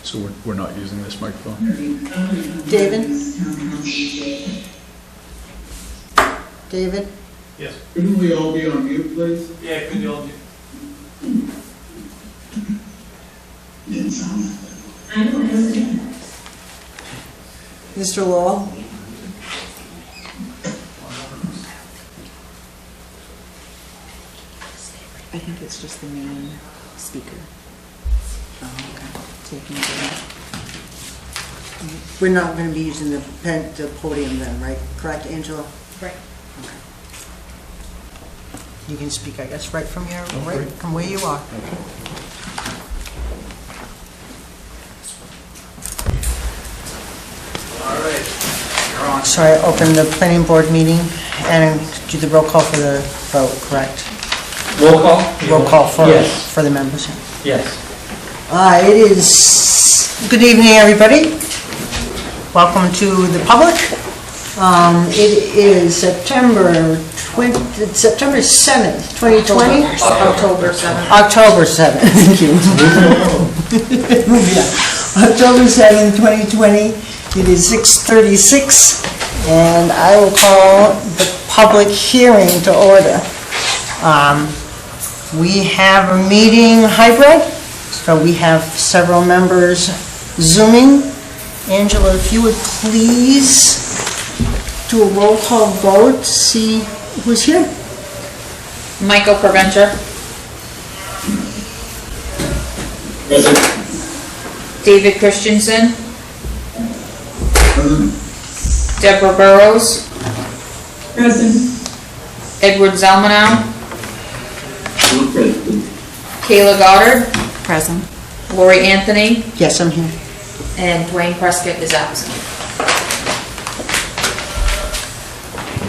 So we're not using this microphone. David? David? Yes. Couldn't we all be on mute, please? Yeah, could you all do? Didn't sound that I know, I understand. Mr. Lowell? I think it's just the main speaker. Oh, okay. Taking it away. We're not going to be using the podium then, right? Correct, Angela? Right. Okay. You can speak, I guess, right from here, Oh, right great. from where you are. All right. You're on. So I open the planning board meeting and do the roll call for the vote, correct? Roll call? Roll call for Yes. the members. Yes. It is, good evening, everybody. Welcome to the public. It is September 7th, 2020? October 7th. October 7th, thank you. Yeah. October 7th, 2020. It is 6:36, and I will call the public hearing to order. We have a meeting hybrid, so we have several members Zooming. Angela, if you would please do a roll call vote, see who's here. Michael Preventer. Present. David Christensen. Present. Deborah Burrows. Present. Edward Zelmanow. Present. Kayla Goddard. Present. Lori Anthony. Yes, I'm here. And Dwayne Prescott is absent.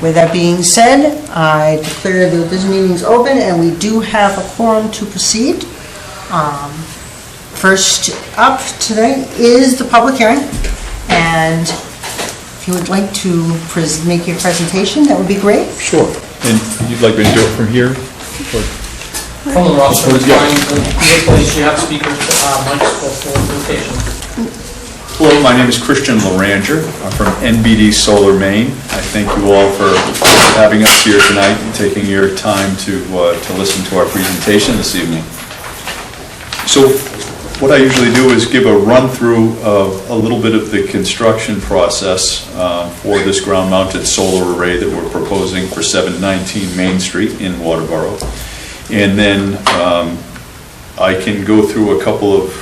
With that being said, I declare that this meeting is open and we do have a quorum to proceed. First up today is the public hearing, and if you would like to make your presentation, that would be great. Sure. And you'd like me to do it from here? Or- From the roster, it's Yeah. fine. Either place you have speakers, mics for presentation. Hello, my name is Christian Loranger. I'm from NBD Solar Maine. I thank you all for having us here tonight and taking your time to listen to our presentation this evening. So what I usually do is give a run-through of a little bit of the construction process for this ground-mounted solar array that we're proposing for 719 Main Street in Waterboro. And then I can go through a couple of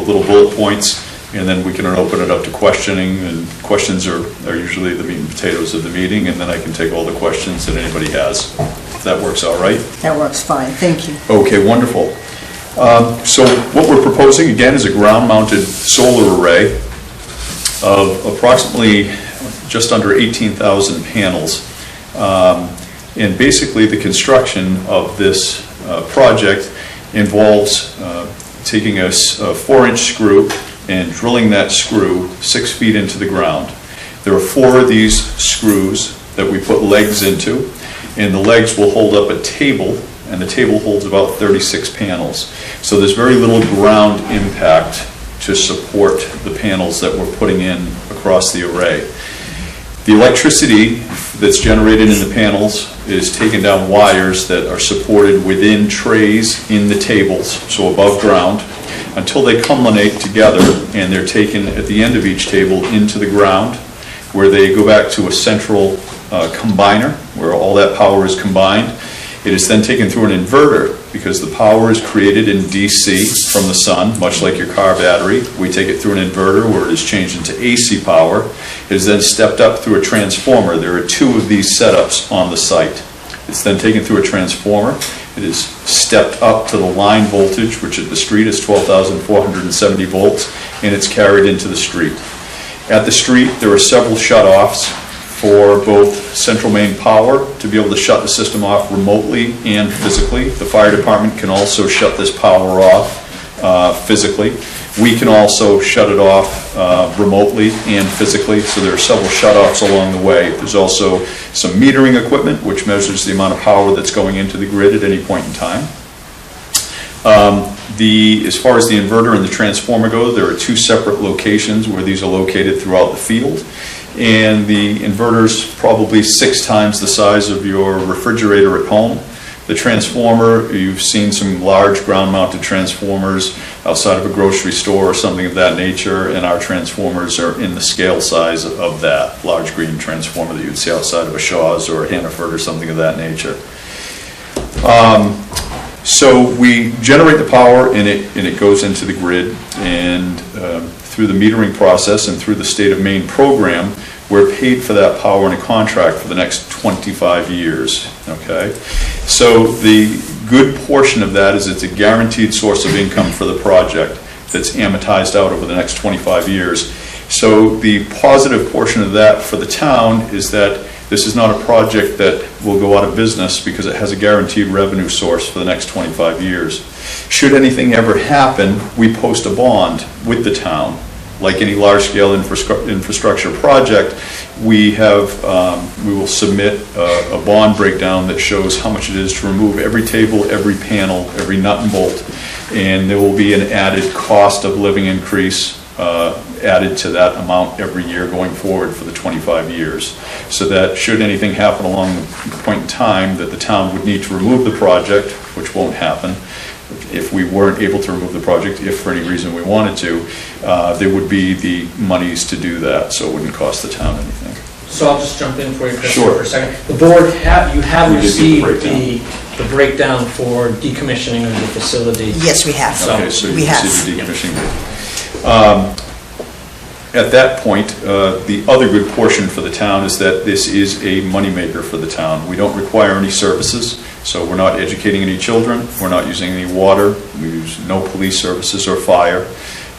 little bullet points, and then we can open it up to questioning, and questions are usually the meat and potatoes of the meeting, and then I can take all the questions that anybody has. If that works all right? That works fine, thank you. Okay, wonderful. So what we're proposing, again, is a ground-mounted solar array of approximately just under 18,000 panels. And basically, the construction of this project involves taking a 4-inch screw and drilling that screw 6 feet into the ground. There are 4 of these screws that we put legs into, and the legs will hold up a table, and the table holds about 36 panels. So there's very little ground impact to support the panels that we're putting in across the array. The electricity that's generated in the panels is taken down wires that are supported within trays in the tables, so above ground, until they culminate together, and they're taken at the end of each table into the ground, where they go back to a central combiner, where all that power is combined. It is then taken through an inverter, because the power is created in DC from the sun, much like your car battery. We take it through an inverter where it is changed into AC power. It is then stepped up through a transformer. There are 2 of these setups on the site. It's then taken through a transformer. It is stepped up to the line voltage, which at the street is 12,470 volts, and it's carried into the street. At the street, there are several shutoffs for both Central Maine Power to be able to shut the system off remotely and physically. The fire department can also shut this power off physically. We can also shut it off remotely and physically, so there are several shutoffs along the way. There's also some metering equipment which measures the amount of power that's going into the grid at any point in time. As far as the inverter and the transformer go, there are two separate locations where these are located throughout the field. And the inverter's probably 6 times the size of your refrigerator at home. The transformer, you've seen some large ground-mounted transformers outside of a grocery store or something of that nature, and our transformers are in the scale size of that large green transformer that you'd see outside of a Shaw's or a Hannaford or something of that nature. So we generate the power and it goes into the grid, and through the metering process and through the State of Maine program, we're paid for that power in a contract for the next 25 years, okay? So the good portion of that is it's a guaranteed source of income for the project that's amortized out over the next 25 years. So the positive portion of that for the town is that this is not a project that will go out of business because it has a guaranteed revenue source for the next 25 years. Should anything ever happen, we post a bond with the town. Like any large-scale infrastructure project, we will submit a bond breakdown that shows how much it is to remove every table, every panel, every nut and bolt, and there will be an added cost of living increase added to that amount every year going forward for the 25 years. So that should anything happen along the point in time that the town would need to remove the project, which won't happen, if we weren't able to remove the project, if for any reason we wanted to, there would be the monies to do that, so it wouldn't cost the town anything. So I'll just jump in for you, Chris, Sure. for a second. The board, you have We did received get the breakdown for decommissioning of the facility. Yes, we have. Okay, so you We have. received the decommissioning bid. At that point, the other good portion for the town is that this is a moneymaker for the town. We don't require any services, so we're not educating any children, we're not using any water, we use no police services or fire,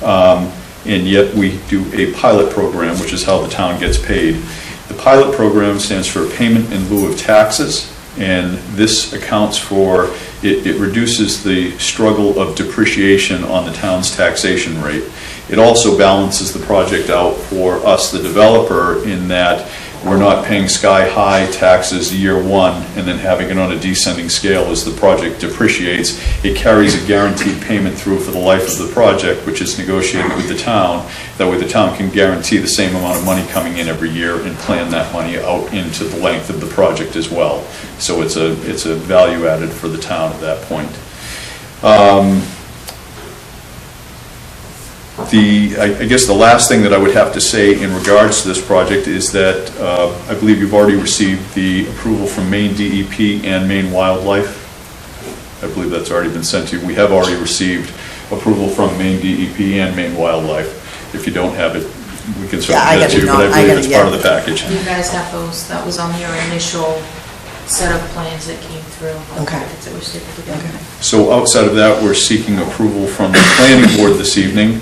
and yet we do a pilot program, which is how the town gets paid. The pilot program stands for Payment in Lieu of Taxes, and this accounts for, it reduces the struggle of depreciation on the town's taxation rate. It also balances the project out for us, the developer, in that we're not paying sky-high taxes year one and then having it on a descending scale as the project depreciates. It carries a guaranteed payment through for the life of the project, which is negotiated with the town. That way the town can guarantee the same amount of money coming in every year and plan that money out into the length of the project as well. So it's a value added for the town at that point. I guess the last thing that I would have to say in regards to this project is that I believe you've already received the approval from Maine DEP and Maine Wildlife. I believe that's already been sent to you. We have already received approval from Maine DEP and Maine Wildlife. If you don't have it, we can certainly get it to you, but I believe it's part of the package. You guys have those, that was on your initial set of plans that came through. Okay. That were stapled together. So outside of that, we're seeking approval from the planning board this evening.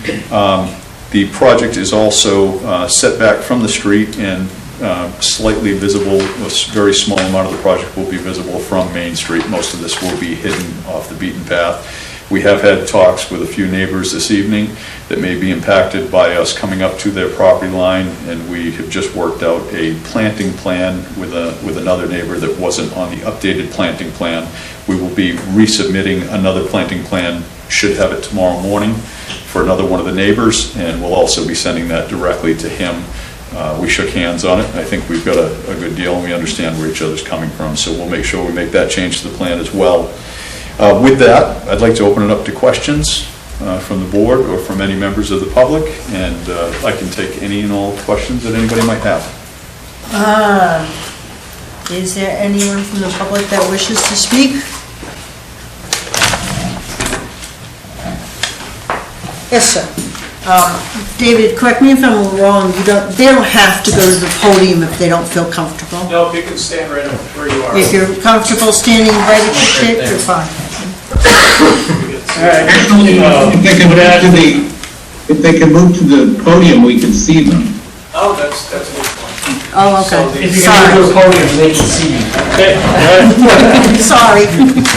The project is also set back from the street and slightly visible. A very small amount of the project will be visible from Main Street. Most of this will be hidden off the beaten path. We have had talks with a few neighbors this evening that may be impacted by us coming up to their property line, and we have just worked out a planting plan with another neighbor that wasn't on the updated planting plan. We will be resubmitting another planting plan, should have it tomorrow morning, for another one of the neighbors, and we'll also be sending that directly to him. We shook hands on it. I think we've got a good deal, and we understand where each other's coming from, so we'll make sure we make that change to the plan as well. With that, I'd like to open it up to questions from the board or from any members of the public, and I can take any and all questions that anybody might have. Is there anyone from the public that wishes to speak? Yes, sir. David, correct me if I'm wrong, they don't have to go to the podium if they don't feel comfortable. No, if you can stand right up where you are. If you're comfortable standing right at the tip, you're fine. If they can move to the podium, we can see them. Oh, that's a good point. Oh, okay. If you can go to the podium, they can see you. Okay, Sorry.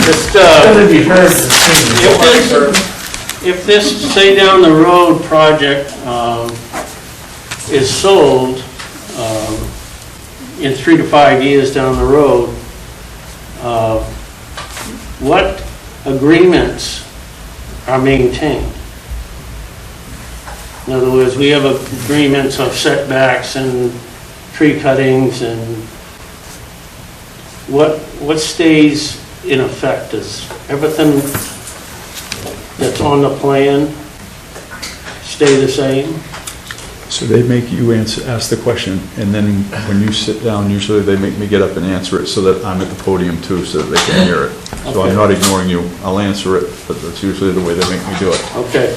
just, It'll be heard and seen. if this Say Down the Road project is sold in 3 to 5 years down the road, what agreements are maintained? In other words, we have agreements of setbacks and tree cuttings, and what stays in effect? Is everything that's on the plan stay the same? So they make you ask the question, and then when you sit down, usually they make me get up and answer it so that I'm at the podium too, so that they can hear it. So Okay. I'm not ignoring you. I'll answer it, but that's usually the way they make me do it. Okay.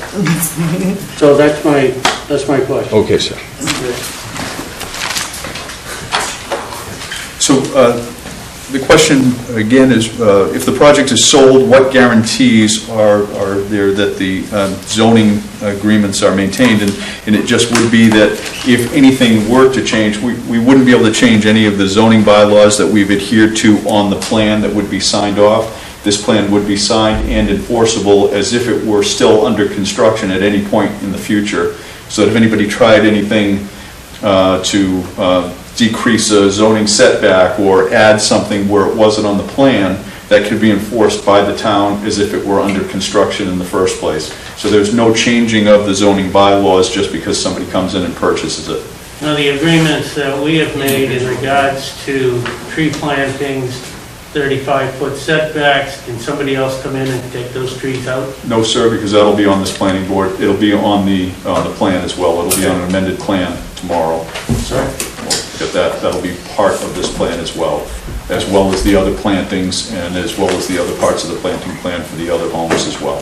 So that's my question. Okay, sir. So the question, again, is if the project is sold, what guarantees are there that the zoning agreements are maintained? And it just would be that if anything were to change, we wouldn't be able to change any of the zoning bylaws that we've adhered to on the plan that would be signed off. This plan would be signed and enforceable as if it were still under construction at any point in the future. So that if anybody tried anything to decrease a zoning setback or add something where it wasn't on the plan, that could be enforced by the town as if it were under construction in the first place. So there's no changing of the zoning bylaws just because somebody comes in and purchases it. Now, the agreements that we have made in regards to tree plantings, 35-foot setbacks, can somebody else come in and take those trees out? No, sir, because that'll be on this planning board. It'll be on the plan as well. It'll be on an amended plan tomorrow. Sorry? Get that, that'll be part of this plan as well as the other plantings and as well as the other parts of the planting plan for the other homes as well.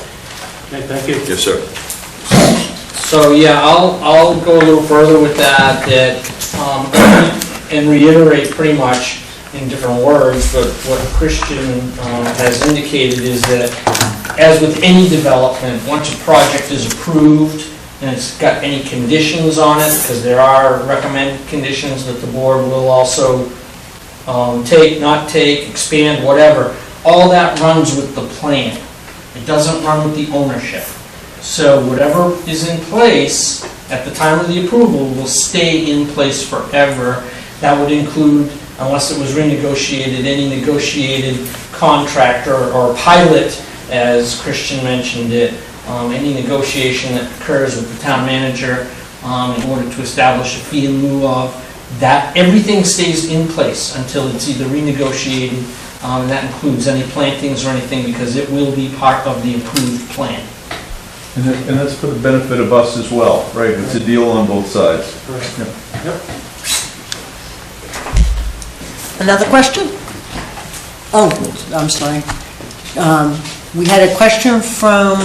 Okay, thank you. Yes, sir. So, yeah, I'll go a little further with that, and reiterate pretty much in different words, but what Christian has indicated is that, as with any development, once a project is approved and it's got any conditions on it, because there are recommended conditions that the board will also take, not take, expand, whatever, all that runs with the plan. It doesn't run with the ownership. So whatever is in place at the time of the approval will stay in place forever. That would include, unless it was renegotiated, any negotiated contract or pilot, as Christian mentioned it, any negotiation that occurs with the town manager in order to establish a fee in lieu of, that everything stays in place until it's either renegotiated, and that includes any plantings or anything, because it will be part of the approved plan. And that's for the benefit of us as well, right? It's a deal on both sides. Yep. Another question? Oh, I'm sorry. We had a question from,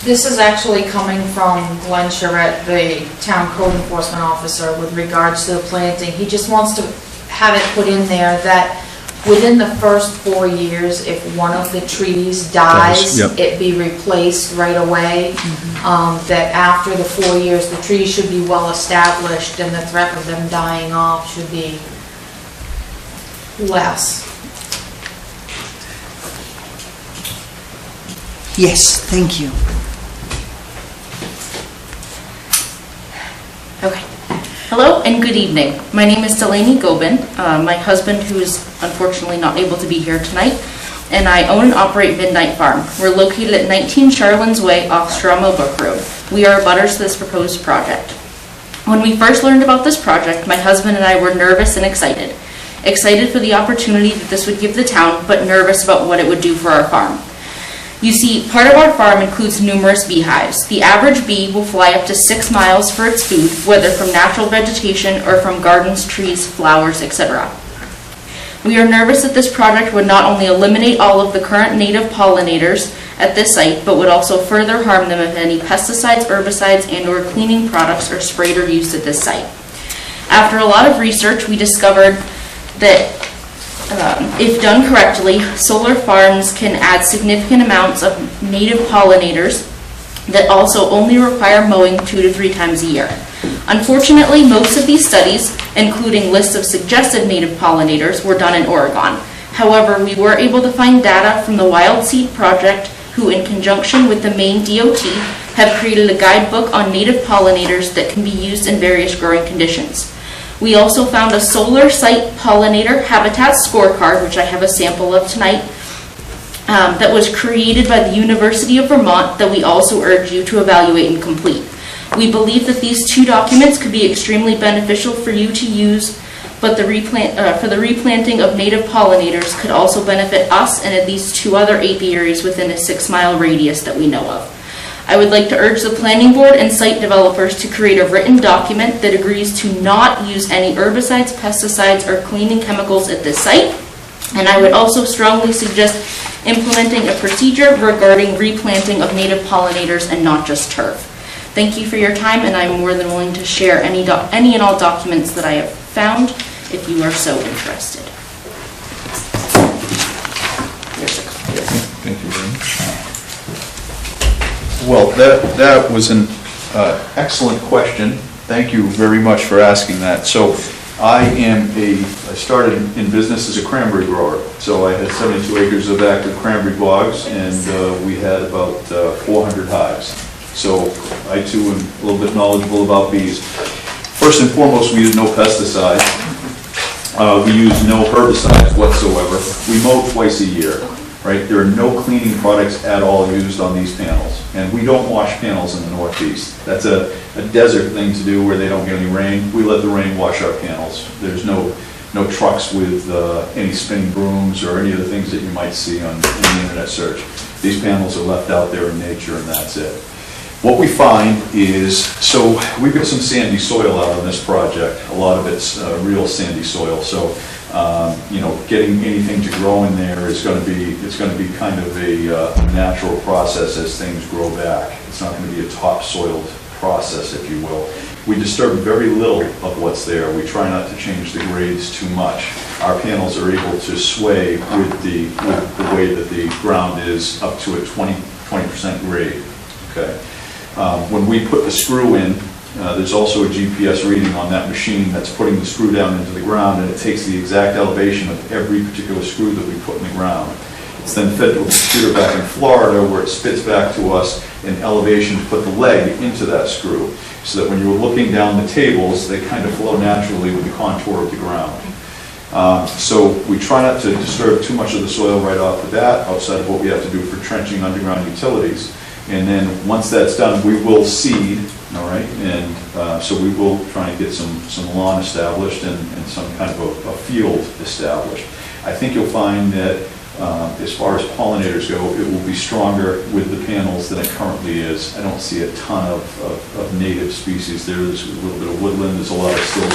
This is actually coming from Glenn Charette, the town code enforcement officer, with regards to the planting. He just wants to have it put in there that within the first 4 years, if one of the trees dies, Yep. it be replaced right away. That after the 4 years, the trees should be well established and the threat of them dying off should be less. yes, thank you. Okay. Hello and good evening. My name is Delaney Gobin. My husband, who is unfortunately not able to be here tonight, and I own and operate Midnight Farm. We're located at 19 Charlan's Way off Stramo Brook Road. We are abutters to this proposed project. When we first learned about this project, my husband and I were nervous and excited. Excited for the opportunity that this would give the town, but nervous about what it would do for our farm. You see, part of our farm includes numerous beehives. The average bee will fly up to 6 miles for its food, whether from natural vegetation or from gardens, trees, flowers, etc. We are nervous that this project would not only eliminate all of the current native pollinators at this site, but would also further harm them if any pesticides, herbicides, and/or cleaning products are sprayed or used at this site. After a lot of research, we discovered that if done correctly, solar farms can add significant amounts of native pollinators that also only require mowing 2 to 3 times a year. Unfortunately, most of these studies, including lists of suggested native pollinators, were done in Oregon. However, we were able to find data from the Wild Seed Project, who in conjunction with the Maine DOT have created a guidebook on native pollinators that can be used in various growing conditions. We also found a solar site pollinator habitat scorecard, which I have a sample of tonight, that was created by the University of Vermont that we also urge you to evaluate and complete. We believe that these 2 documents could be extremely beneficial for you to use, but for the replanting of native pollinators could also benefit us and at least 2 other apiaries within a 6-mile radius that we know of. I would like to urge the planning board and site developers to create a written document that agrees to not use any herbicides, pesticides, or cleaning chemicals at this site. And I would also strongly suggest implementing a procedure regarding replanting of native pollinators and not just turf. Thank you for your time, and I'm more than willing to share any and all documents that I have found if you are so interested. Thank you very much. Well, that was an excellent question. Thank you very much for asking that. So I started in business as a cranberry grower. So I had 72 acres of active cranberry bogs, and we had about 400 hives. So I too am a little bit knowledgeable about bees. First and foremost, we use no pesticides. We use no herbicides whatsoever. We mow twice a year, right? There are no cleaning products at all used on these panels. And we don't wash panels in the Northeast. That's a desert thing to do where they don't get any rain. We let the rain wash our panels. There's no trucks with any spinning brooms or any of the things that you might see on the internet search. These panels are left out there in nature, and that's it. What we find is, so we've got some sandy soil out on this project. A lot of it's real sandy soil. So, getting anything to grow in there is going to be kind of a natural process as things grow back. It's not going to be a topsoiled process, if you will. We disturb very little of what's there. We try not to change the grades too much. Our panels are able to sway with the way that the ground is up to a 20% grade. Okay. When we put the screw in, there's also a GPS reading on that machine that's putting the screw down into the ground, and it takes the exact elevation of every particular screw that we put in the ground. It's then fed to a computer back in Florida where it spits back to us an elevation to put the leg into that screw, so that when you're looking down the tables, they kind of flow naturally with the contour of the ground. So we try not to disturb too much of the soil right off the bat, outside of what we have to do for trenching underground utilities. And then once that's done, we will seed, all right? And so we will try and get some lawn established and some kind of a field established. I think you'll find that as far as pollinators go, it will be stronger with the panels than it currently is. I don't see a ton of native species there. There's a little bit of woodland. There's a lot of still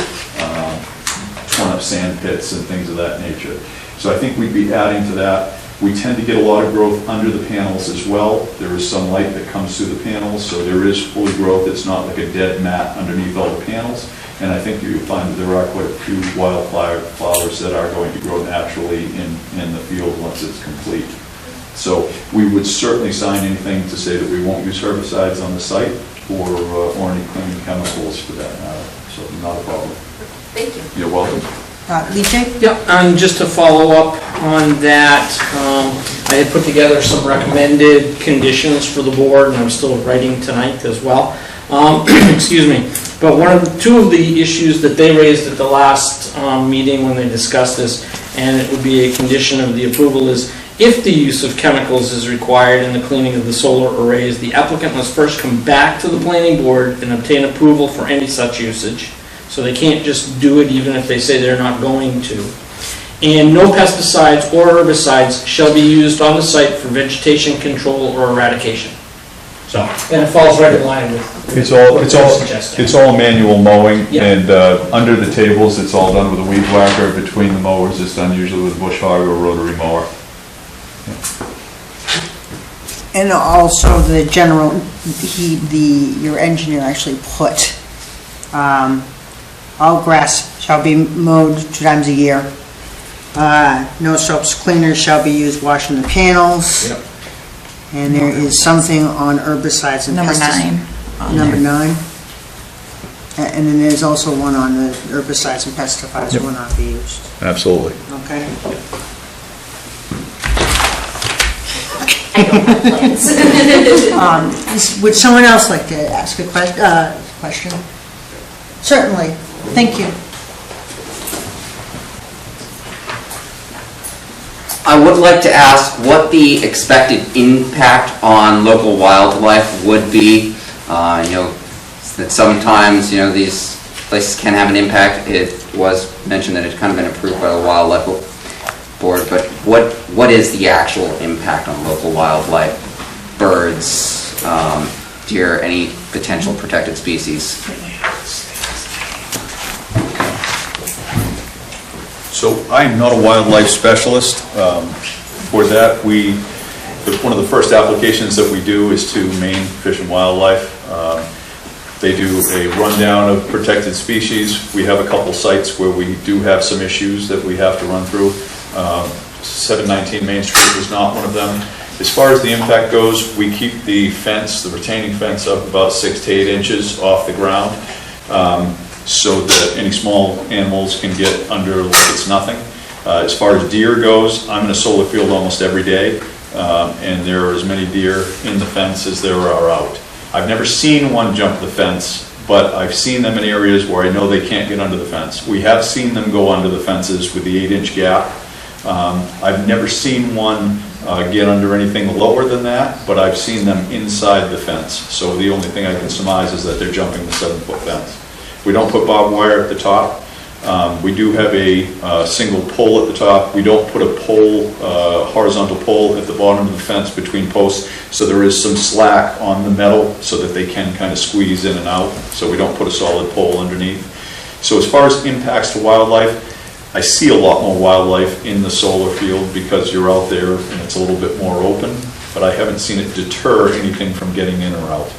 torn up sand pits and things of that nature. So I think we'd be adding to that. We tend to get a lot of growth under the panels as well. There is some light that comes through the panels, so there is fully growth. It's not like a dead mat underneath all the panels. And I think you'll find that there are quite a few wildflowers that are going to grow naturally in the field once it's complete. So we would certainly sign anything to say that we won't use herbicides on the site or any cleaning chemicals for that matter. So not a problem. Thank you. You're welcome. Lee? Yeah, and just to follow up on that, I had put together some recommended conditions for the board, and I'm still writing tonight as well. Excuse me. But two of the issues that they raised at the last meeting when they discussed this, and it would be a condition of the approval, is if the use of chemicals is required in the cleaning of the solar arrays, the applicant must first come back to the planning board and obtain approval for any such usage. So they can't just do it even if they say they're not going to. And no pesticides or herbicides shall be used on the site for vegetation control or eradication. So, and it falls right in line with It's all all manual mowing, Yeah. and under the tables, it's all done with a weed whacker. Between the mowers, it's done usually with a bush hog or rotary mower. And also the general, your engineer actually put, all grass shall be mowed 2 times a year. No soaps, cleaners shall be used washing the panels. Yep. And there is something on herbicides and Number pesticides. 9. Number 9. And then there's also one on the herbicides and pesticides Yep. will not be used. Absolutely. Okay? I don't have plans. Would someone else like to ask a question? Certainly. Thank you. I would like to ask what the expected impact on local wildlife would be. That sometimes, these places can have an impact. It was mentioned that it's kind of been approved by the Wildlife Board, but what is the actual impact on local wildlife? Birds, deer, any potential protected species? So I'm not a wildlife specialist. For that, one of the first applications that we do is to Maine Fish and Wildlife. They do a rundown of protected species. We have a couple sites where we do have some issues that we have to run through. 719 Main Street was not one of them. As far as the impact goes, we keep the fence, the retaining fence, up about 6 to 8 inches off the ground, so that any small animals can get under like it's nothing. As far as deer goes, I'm in a solar field almost every day, and there are as many deer in the fence as there are out. I've never seen one jump the fence, but I've seen them in areas where I know they can't get under the fence. We have seen them go under the fences with the 8-inch gap. I've never seen one get under anything lower than that, but I've seen them inside the fence. So the only thing I can surmise is that they're jumping the 7-foot fence. We don't put barbed wire at the top. We do have a single pole at the top. We don't put a pole, horizontal pole at the bottom of the fence between posts, so there is some slack on the metal so that they can kind of squeeze in and out, so we don't put a solid pole underneath. So as far as impacts to wildlife, I see a lot more wildlife in the solar field because you're out there and it's a little bit more open, but I haven't seen it deter anything from getting in or out.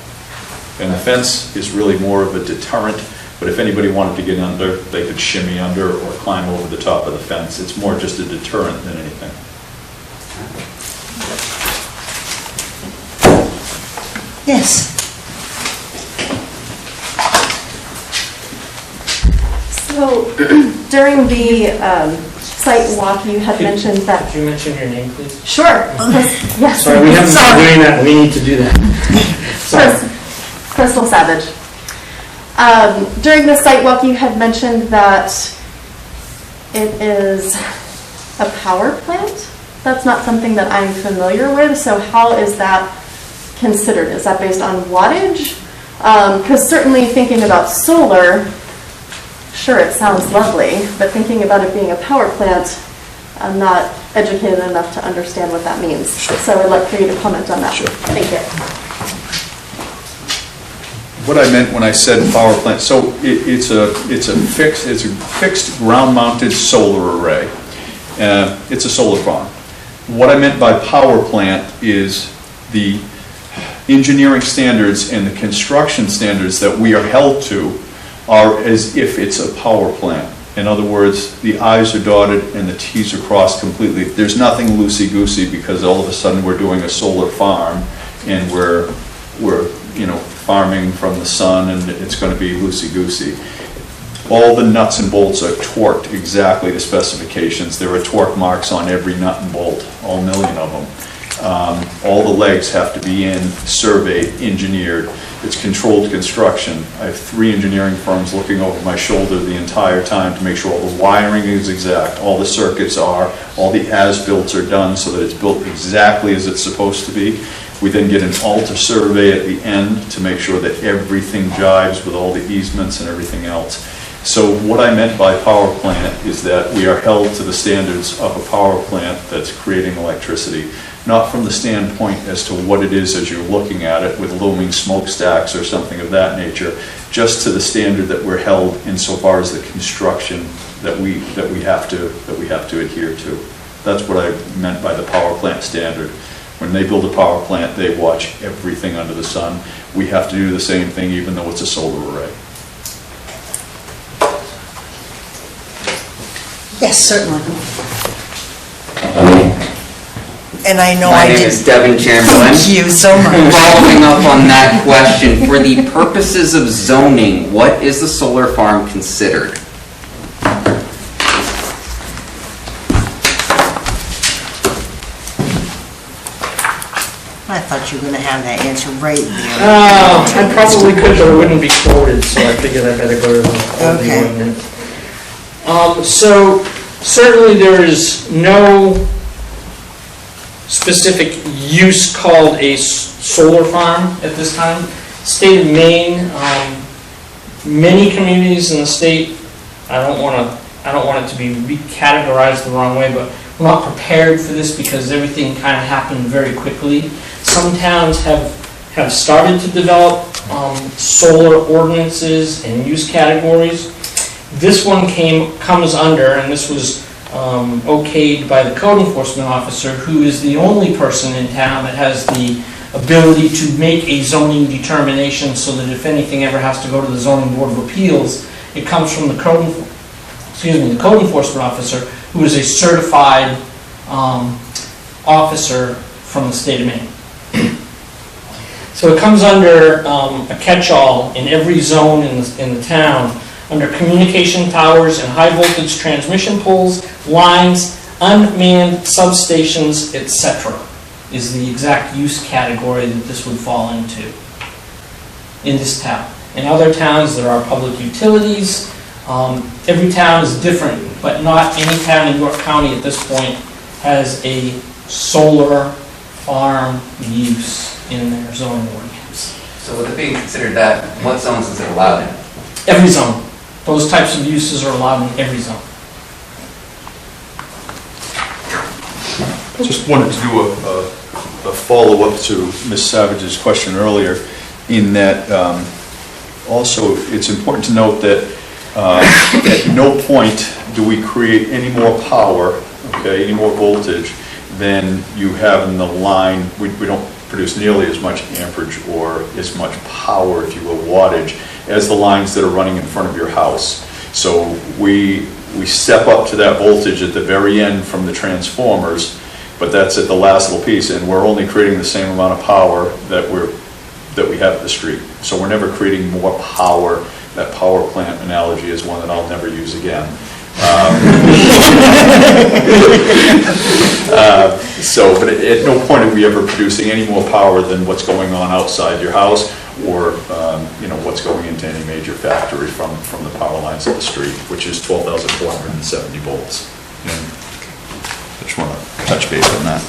And the fence is really more of a deterrent. But if anybody wanted to get under, they could shimmy under or climb over the top of the fence. It's more just a deterrent than anything. Yes. So during the site walk, you had mentioned that... Could you mention your name, please? Sure. Yes. Sorry, we haven't been doing that. We need to do that. Sorry. Crystal Savage. During the site walk, you had mentioned that it is a power plant. That's not something that I'm familiar with, so how is that considered? Is that based on wattage? Because certainly thinking about solar, sure, it sounds lovely, but thinking about it being a power plant, I'm not educated enough to understand what that means. Sure. So I'd like for you to comment on that. Sure. Thank you. What I meant when I said power plant, so it's a fixed ground-mounted solar array. It's a solar farm. What I meant by power plant is the engineering standards and the construction standards that we are held to are as if it's a power plant. In other words, the I's are dotted and the T's are crossed completely. There's nothing loosey-goosey because all of a sudden we're doing a solar farm and we're farming from the sun and it's going to be loosey-goosey. All the nuts and bolts are torqued exactly to specifications. There are torque marks on every nut and bolt, all 1 million of them. All the legs have to be in, surveyed, engineered. It's controlled construction. I have 3 engineering firms looking over my shoulder the entire time to make sure all the wiring is exact, all the circuits are, all the as-builts are done so that it's built exactly as it's supposed to be. We then get an alter survey at the end to make sure that everything jives with all the easements and everything else. So what I meant by power plant is that we are held to the standards of a power plant that's creating electricity, not from the standpoint as to what it is as you're looking at it with looming smokestacks or something of that nature, just to the standard that we're held insofar as the construction that we have to adhere to. That's what I meant by the power plant standard. When they build a power plant, they watch everything under the sun. We have to do the same thing even though it's a solar array. Yes, certainly. And I know My name is Devin, Chamberlain. Thank you so much. Following up on that question, for the purposes of zoning, what is the solar farm considered? I thought you were going to have that answer right there. I probably could, but it wouldn't be quoted, so I figured I better go to the ordinance. So certainly there is no specific use called a solar farm at this time. State of Maine, many communities in the state, I don't want it to be recategorized the wrong way, but we're not prepared for this because everything kind of happened very quickly. Some towns have started to develop solar ordinances and use categories. This one comes under, and this was okayed by the code enforcement officer, who is the only person in town that has the ability to make a zoning determination, so that if anything ever has to go to the zoning board of appeals, it comes from the code enforcement officer, who is a certified officer from the state of Maine. So it comes under a catch-all in every zone in the town, under communication towers and high voltage transmission poles, lines, unmanned substations, etc. is the exact use category that this would fall into in this town. In other towns, there are public utilities. Every town is different, but not any town in York County at this point has a solar farm use in their zoning ordinance. So with it being considered that, what zones is it allowed in? Every zone. Those types of uses are allowed in every zone. Just wanted to do a follow-up to Ms. Savage's question earlier, in that also it's important to note that at no point do we create any more power, okay, any more voltage than you have in the line. We don't produce nearly as much amperage or as much power, if you will, wattage, as the lines that are running in front of your house. So we step up to that voltage at the very end from the transformers, but that's at the last little piece, and we're only creating the same amount of power that we have at the street. So we're never creating more power. That power plant analogy is one that I'll never use again. But at no point are we ever producing any more power than what's going on outside your house, or what's going into any major factory from the power lines of the street, which is 12,470 volts. And I just want to touch base on that.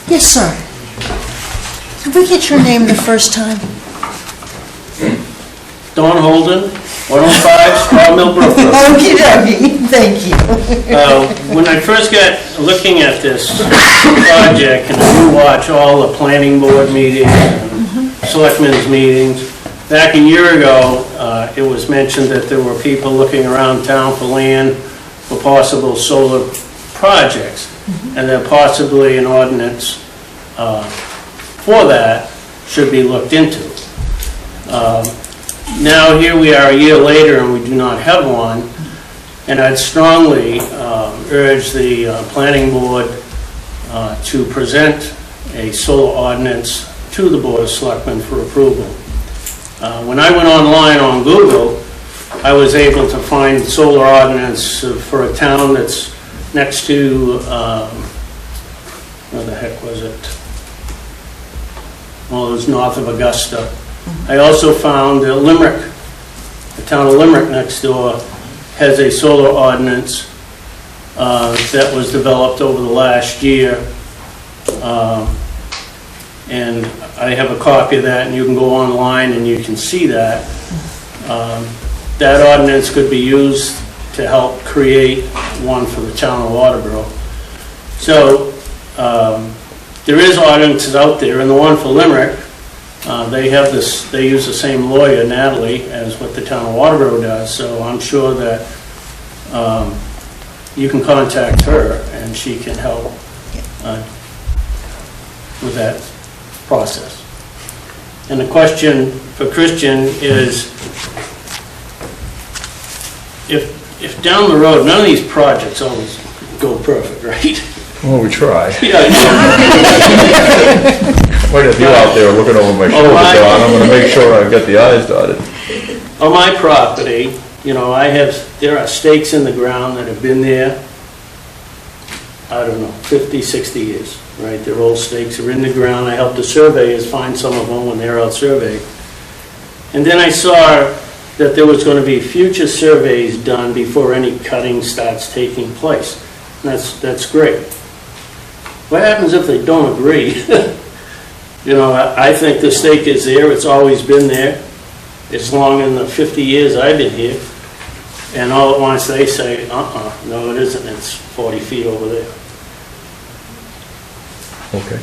Yes, sir. Did we get your name the first time? Don Holden, 105 Straw Mill Brook Road. Okie dokie, thank you. When I first got looking at this project, and I watch all the planning board meetings and selectmen's meetings, back a year ago, it was mentioned that there were people looking around town for land for possible solar projects, and that possibly an ordinance for that should be looked into. Now here we are a year later and we do not have one, and I'd strongly urge the planning board to present a solar ordinance to the Board of Selectmen for approval. When I went online on Google, I was able to find solar ordinance for a town that's next to, where the heck was it? Well, it was north of Augusta. I also found Limerick, the town of Limerick next door, has a solar ordinance that was developed over the last year. And I have a copy of that, and you can go online and you can see that. That ordinance could be used to help create one for the town of Waterboro. So there is ordinances out there, and the one for Limerick, they use the same lawyer, Natalie, as what the town of Waterboro does, so I'm sure that you can contact her and she can help with that process. And the question for Christian is, if down the road, none of these projects always go perfect, right? Well, we try. Yeah. Quite a few out there looking over my shoulder, so I'm going to make sure I've got the I's dotted. On my property, there are stakes in the ground that have been there, I don't know, 50, 60 years, right? They're old stakes, are in the ground. I helped the surveyors find some of them when they were out surveying. And then I saw that there was going to be future surveys done before any cutting starts taking place. That's great. What happens if they don't agree? You know, I think the stake is there, it's always been there, as long in the 50 years I've been here. And all at once they say, no it isn't, it's 40 feet over there. Okay.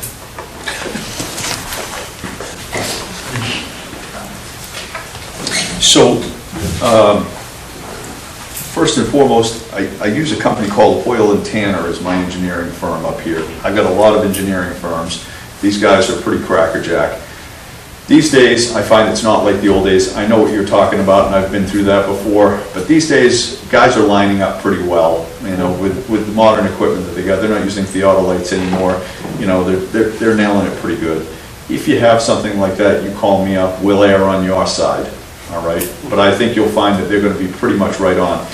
So, first and foremost, I use a company called Oil and Tanner as my engineering firm up here. I've got a lot of engineering firms. These guys are pretty crackerjack. These days, I find it's not like the old days. I know what you're talking about, and I've been through that before. But these days, guys are lining up pretty well, you know, with the modern equipment that they got. They're not using theodolites anymore. You know, they're nailing it pretty good. If you have something like that, you call me up. We'll err on your side, all right? But I think you'll find that they're going to be pretty much right on.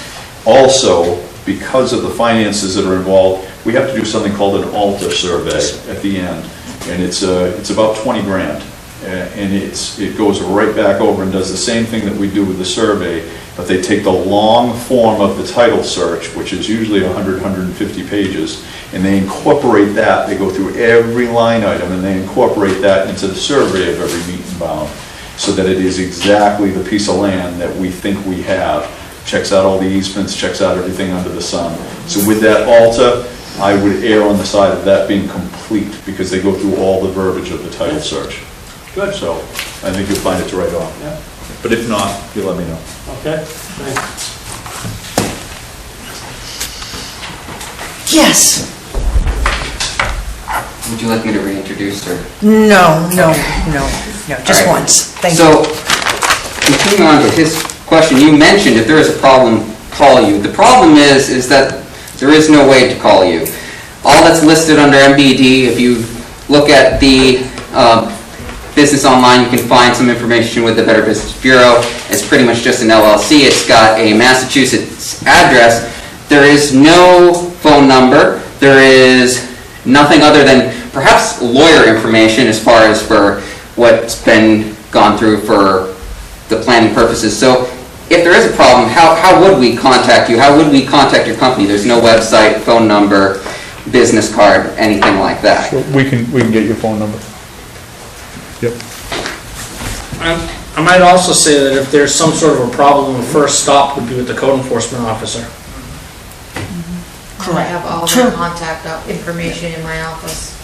Also, because of the finances that are involved, we have to do something called an altar survey at the end, and it's about 20 grand. And it goes right back over and does the same thing that we do with the survey, but they take the long form of the title search, which is usually 100, 150 pages, and they incorporate that. They go through every line item and they incorporate that into the survey of every meet and bound, so that it is exactly the piece of land that we think we have. Checks out all the easements, checks out everything under the sun. So with that altar, I would err on the side of that being complete, because they go through all the verbiage of the title search. Good. So I think you'll find it's right on. Yeah. But if not, you let me know. Okay, thanks. Yes. Would you like me to reintroduce, or? No, just All right. once. Thank you. So, continuing on to his question, you mentioned if there is a problem, call you. The problem is that there is no way to call you. All that's listed under MBD, if you look at the Business Online, you can find some information with the Better Business Bureau. It's pretty much just an LLC. It's got a Massachusetts address. There is no phone number. There is nothing other than perhaps lawyer information as far as for what's been gone through for the planning purposes. So if there is a problem, how would we contact you? How would we contact your company? There's no website, phone number, business card, anything like that. Sure, we can get your phone number. Yep. I might also say that if there's some sort of a problem, the first stop would be with the code enforcement officer. I have all True. their contact information in my office.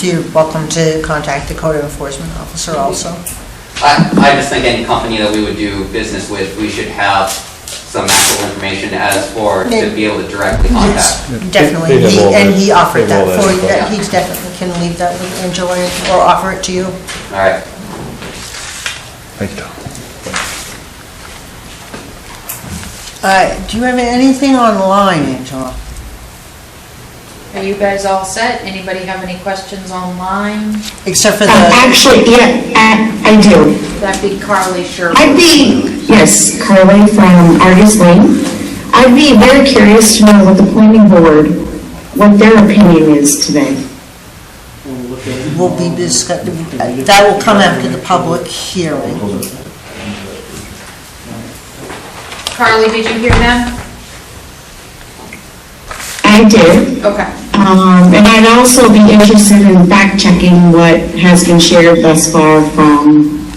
You're welcome to contact the code enforcement officer also. I just think any company that we would do business with, we should have some actual information as for to be able to directly Yes, contact. definitely. They have all And that- he offered they have that all for that you. info. He definitely can leave that with Angela or offer it to you. All right. Thank you. Do you have anything online, Angela? Are you guys all set? Anybody have any questions online? Except for the, Actually, yeah, I do. That'd be Carly Sherwood. Yes, Carly from Argus Lane. I'd be very curious to know what the planning board, what their opinion is today. will be discussed, that will come after the public hearing. Carly, did you hear them? I did. Okay. And I'd also be interested in fact-checking what has been shared thus far from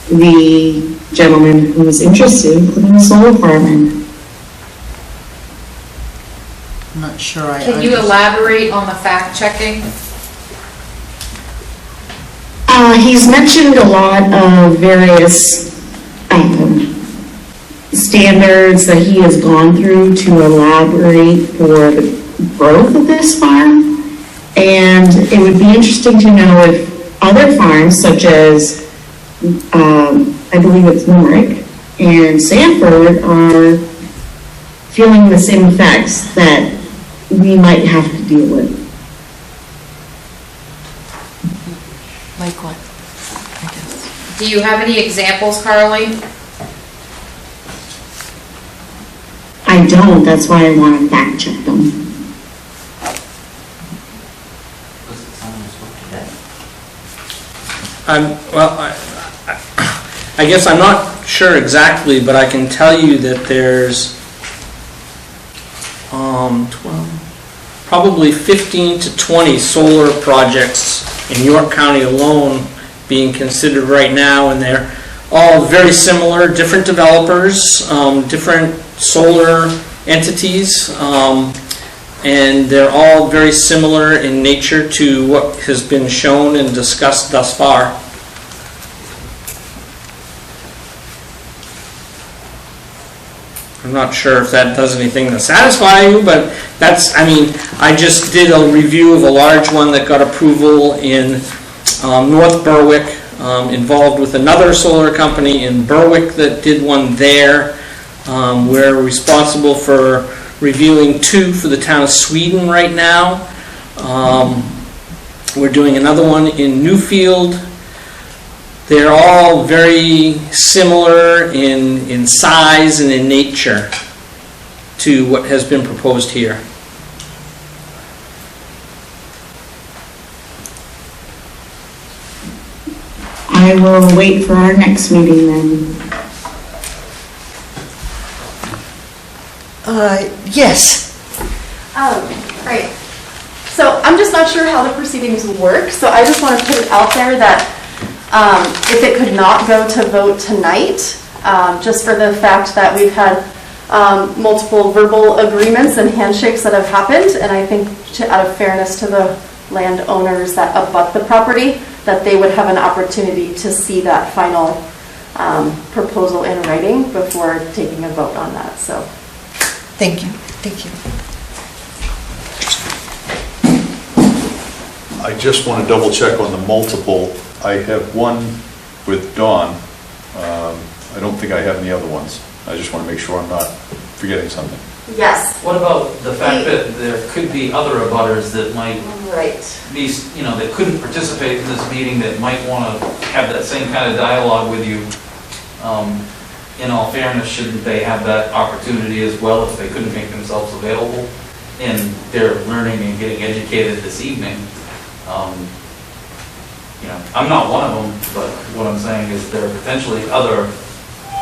the gentleman who was interested in putting a solar farm in. I'm not sure I Can you elaborate on the fact-checking? He's mentioned a lot of various standards that he has gone through to elaborate for the growth of this farm. And it would be interesting to know if other farms, such as, I believe it's Limerick and Sanford, are feeling the same effects that we might have to deal with. Like what? I guess. Do you have any examples, Carly? I don't, that's why I want to fact check them. I guess I'm not sure exactly, but I can tell you that there's probably 15 to 20 solar projects in York County alone being considered right now, and they're all very similar, different developers, different solar entities, and they're all very similar in nature to what has been shown and discussed thus far. I'm not sure if that does anything to satisfy you, but that's, I mean, I just did a review of a large one that got approval in North Berwick, involved with another solar company in Berwick that did one there. We're responsible for reviewing 2 for the town of Sweden right now. We're doing another one in Newfield. They're all very similar in size and in nature to what has been proposed here. I will wait for our next meeting then. Yes. Great. So I'm just not sure how the proceedings work, so I just want to put it out there that if it could not go to vote tonight, just for the fact that we've had multiple verbal agreements and handshakes that have happened, and I think out of fairness to the landowners that abut the property, that they would have an opportunity to see that final proposal in writing before taking a vote on that. So, Thank you. Thank you. I just want to double check on the multiple. I have one with Dawn. I don't think I have any other ones. I just want to make sure I'm not forgetting something. yes. What about the fact that there could be other abutters that might Right. be, that couldn't participate in this meeting that might want to have that same kind of dialogue with you? In all fairness, shouldn't they have that opportunity as well if they couldn't make themselves available? And they're learning and getting educated this evening. I'm not one of them, but what I'm saying is there are potentially other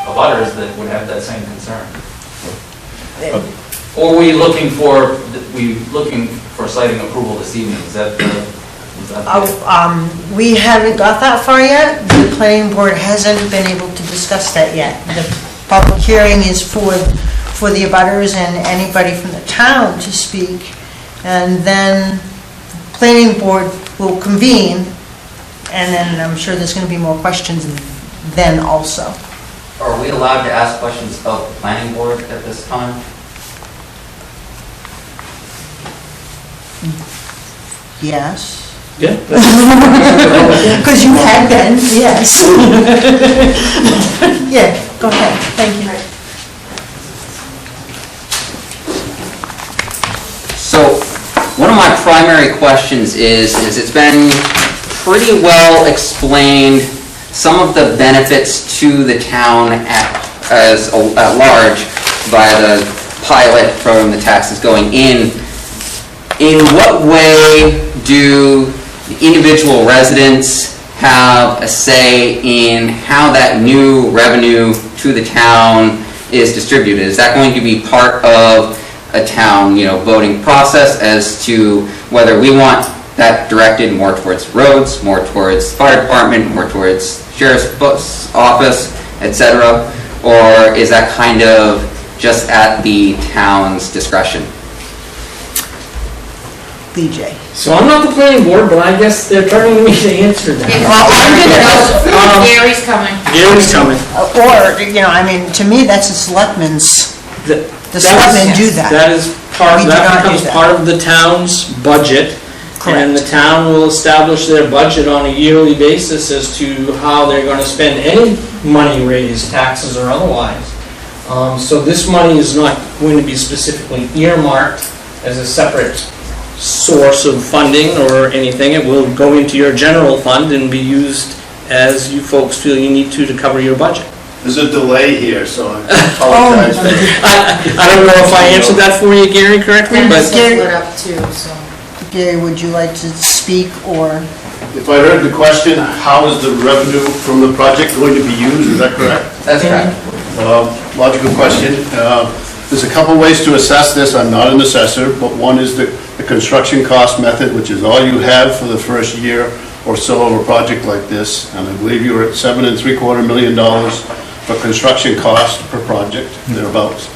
abutters that would have that same concern. Or are we looking for citing approval this evening? Is that We haven't got that far yet. The planning board hasn't been able to discuss that yet. The public hearing is for the abutters and anybody from the town to speak. And then the planning board will convene, and then I'm sure there's going to be more questions then also. Are we allowed to ask questions of the planning board at this time? Yes. Yeah. Because you had been, yes. Yeah, go ahead, thank you. So, one of my primary questions is it's been pretty well explained some of the benefits to the town at large by the pilot from the taxes going in. In what way do the individual residents have a say in how that new revenue to the town is distributed? Is that going to be part of a town, voting process as to whether we want that directed more towards roads, more towards fire department, more towards sheriff's office, etc.? Or is that kind of just at the town's discretion? BJ. So I'm not the planning board, but I guess they're turning to me to answer that. Gary's coming. Gary's coming. Or, to me, that's the selectmen's, the selectmen do that. That is part, We do that not becomes do that. part of the town's budget. And the town will establish their budget on a yearly basis as to how they're going to spend any money raised, taxes or otherwise. So this money is not going to be specifically earmarked as a separate source of funding or anything. It will go into your general fund and be used as you folks feel you need to cover your budget. There's a delay here, so I apologize. I don't know if I answered that for you, Gary, correctly, And but it's split up too, so. Gary, would you like to speak, or? If I heard the question, how is the revenue from the project going to be used, is that correct? That's correct. Logical question. There's a couple ways to assess this. I'm not an assessor, but one is the construction cost method, which is all you have for the first year or so of a project like this. And I believe you were at $7.75 million for construction cost per project, thereabouts.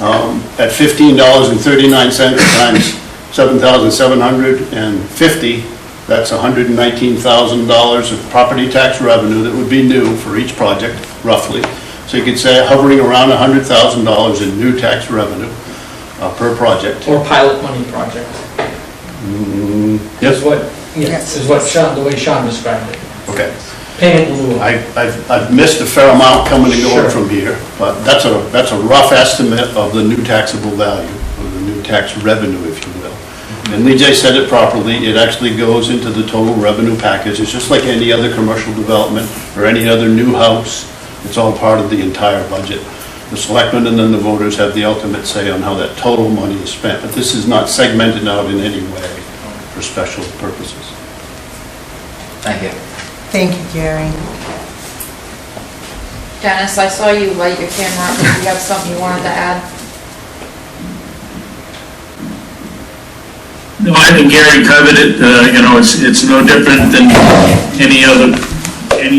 At $15.39 times 7,750, that's $119,000 of property tax revenue that would be new for each project, roughly. So you could say hovering around $100,000 in new tax revenue per project. Or pilot money project. Yes. Is what Shawn, the way Shawn described it. Okay. Payment in lieu of. I've missed a fair amount coming and going Sure. from here, but that's a rough estimate of the new taxable value, of the new tax revenue, if you will. And Lee J said it properly, it actually goes into the total revenue package. It's just like any other commercial development or any other new house. It's all part of the entire budget. The selectmen and then the voters have the ultimate say on how that total money is spent, but this is not segmented out in any way for special purposes. Thank you. Thank you, Gary. Dennis, I saw you light your camera up. Did you have something you wanted to add? No, I think Gary covered it. It's no different than any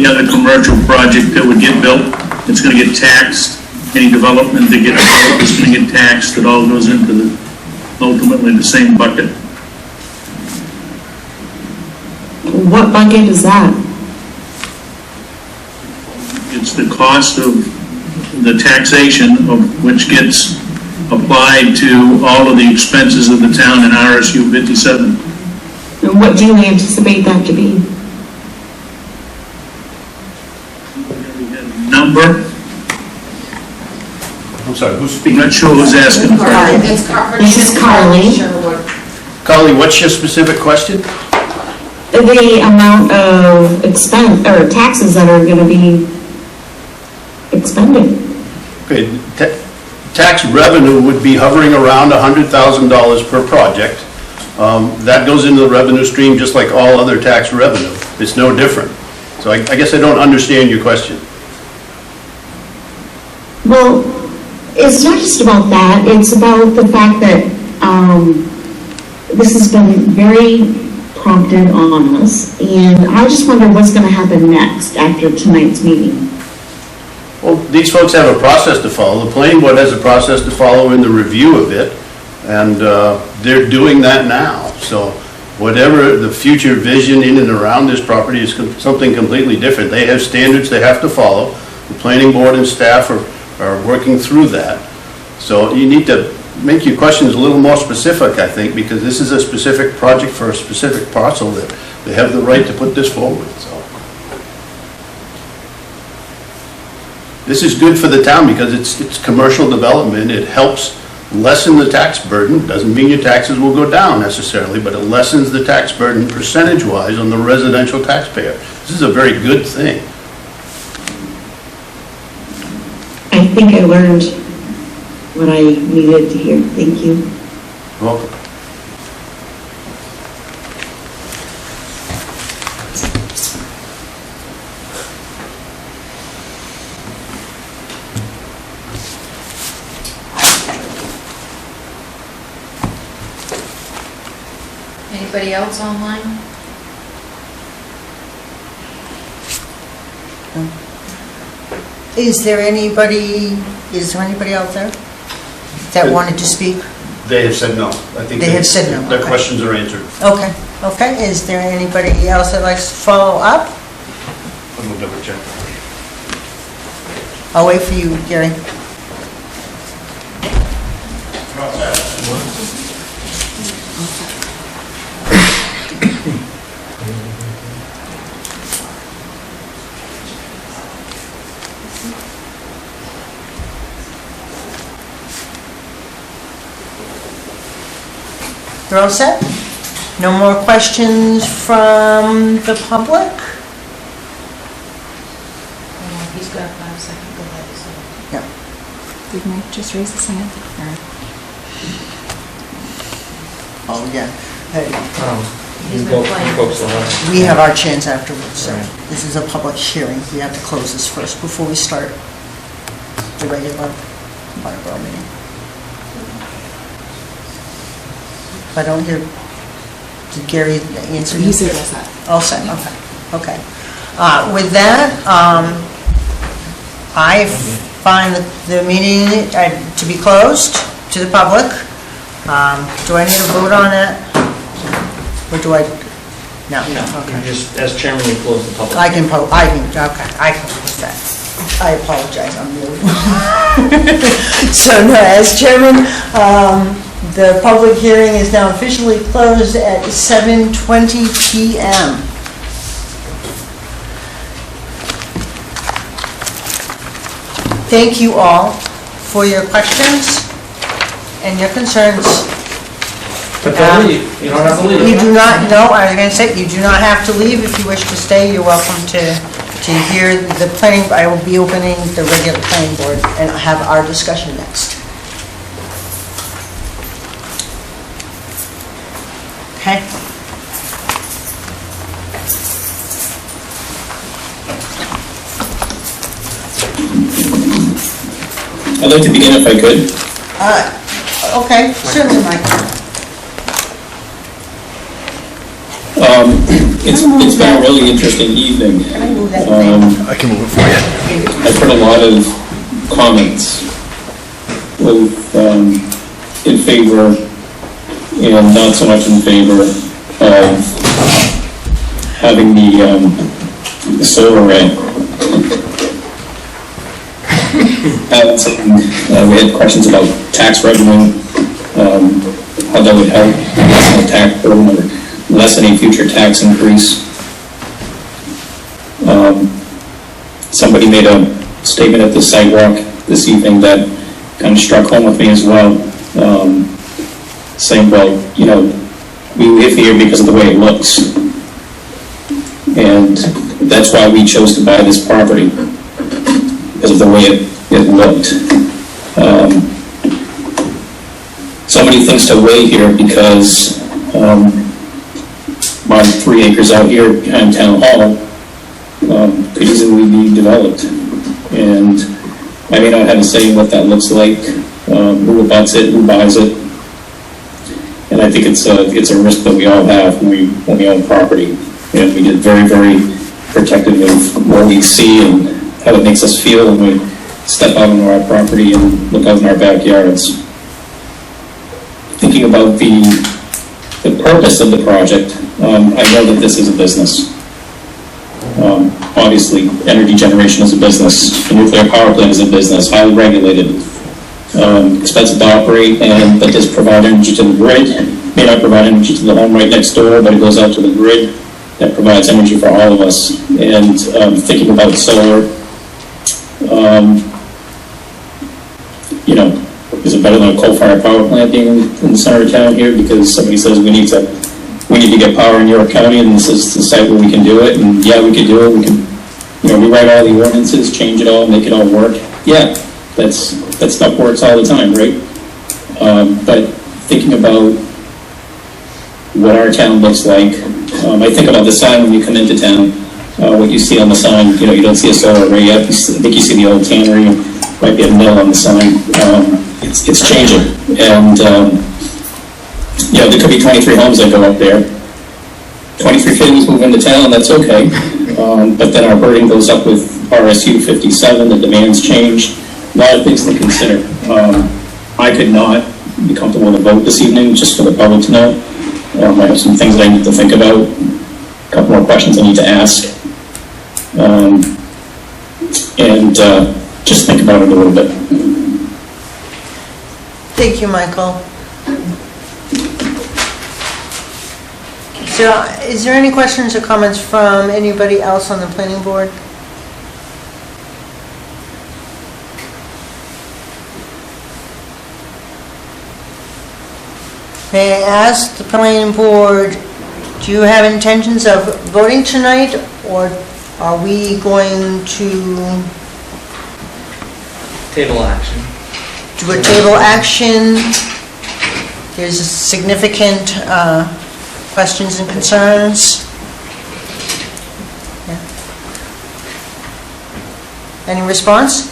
other commercial project that would get built. It's going to get taxed. Any development that gets built is going to get taxed. It all goes into ultimately the same bucket. What bucket is that? It's the cost of the taxation of which gets applied to all of the expenses of the town in RSU 57. And what do you anticipate that to be? Number? I'm sorry, who's speaking? I'm not sure who's asking. It's This is Carly. Carly, what's your specific question? The amount of expense, or taxes that are going to be expended. Okay, tax revenue would be hovering around $100,000 per project. That goes into the revenue stream just like all other tax revenue. It's no different. So I guess I don't understand your question. Well, it's not just about that. It's about the fact that this has been very prompted on us, and I just wonder what's going to happen next after tonight's meeting. Well, these folks have a process to follow. The planning board has a process to follow in the review of it, and they're doing that now. So whatever the future vision in and around this property is something completely different. They have standards they have to follow. The planning board and staff are working through that. So you need to make your questions a little more specific, I think, because this is a specific project for a specific parcel that they have the right to put this forward. So this is good for the town because it's commercial development. It helps lessen the tax burden. Doesn't mean your taxes will go down necessarily, but it lessens the tax burden percentage-wise on the residential taxpayer. This is a very good thing. I think I learned what I needed to hear. Thank you. Welcome. Anybody else online? Is there anybody out there that wanted to speak? They have said no. I think They have said no, their okay. questions are answered. Okay. Is there anybody else that likes to follow up? I'm gonna double check. I'll wait for you, Gary. You're all set? No more questions from the public? He's got 5 seconds. Go ahead. Yeah. Did Mike just raise his hand? Or- Oh, yeah. Hey, He's been playing. we have our chance afterwards, so this is a public hearing. We have to close this first before we start the regular Waterboro meeting. If I don't hear, did Gary answer? He said all set. All set, okay. With that, I find the meeting to be closed to the public. Do I need to vote on it? Or do I? No, okay. Just, as chairman, you close the public. I can close that. I apologize, I'm new. So no, as chairman, the public hearing is now officially closed at 7:20 PM. Thank you all for your questions and your concerns. But don't leave, you don't have to leave. You do not, no, I was going to say, you do not have to leave. If you wish to stay, you're welcome to hear the planning. I will be opening the regular planning board and have our discussion next. Okay? I'd like to begin if I could. Okay, certainly, Michael. It's been a really interesting evening. Can I move that I can move it for you. I've heard a lot of comments, both in favor and not so much in favor of having the solar array. We had questions about tax revenue, how that would help lessen the tax burden or lessen a future tax increase. Somebody made a statement at the sidewalk this evening that kind of struck home with me as well, saying, well, you know, we live here because of the way it looks. And that's why we chose to buy this property, because of the way it looked. So many things to weigh here because my 3 acres out here behind Town Hall could easily be developed. And I may not have a say in what that looks like, who abuts it, who buys it. And I think it's a risk that we all have when we own property. And we get very, very protective of what we see and how it makes us feel when we step out on our property and look out in our backyards. Thinking about the purpose of the project, I know that this is a business. Obviously, energy generation is a business. A nuclear power plant is a business, highly regulated, expensive to operate, and that does provide energy to the grid. May not provide energy to the home right next door, but it goes out to the grid. That provides energy for all of us. And thinking about solar, you know, is it better than a coal-fired power plant being in the center of town here? Because somebody says we need to get power in York County, and this is the site where we can do it. And yeah, we can do it. We can, you know, rewrite all the ordinances, change it all, make it all work. Yeah, that stuff works all the time, right? But thinking about what our town looks like, I think about the sign when you come into town. What you see on the sign, you know, you don't see a solar array yet. I think you see the old tannery, might be a mill on the sign. It's changing, and you know, there could be 23 homes that go up there. 23 families move into town, that's okay. But then our burden goes up with RSU 57, the demands change. A lot of things to consider. I could not be comfortable with a vote this evening, just for the public to know. I have some things that I need to think about, a couple more questions I need to ask. And just think about it a little bit. Thank you, Michael. So, is there any questions or comments from anybody else on the planning board? May I ask the planning board, do you have intentions of voting tonight, or are we going to Table action. do a table action? There's significant questions and concerns. Yeah. Any response?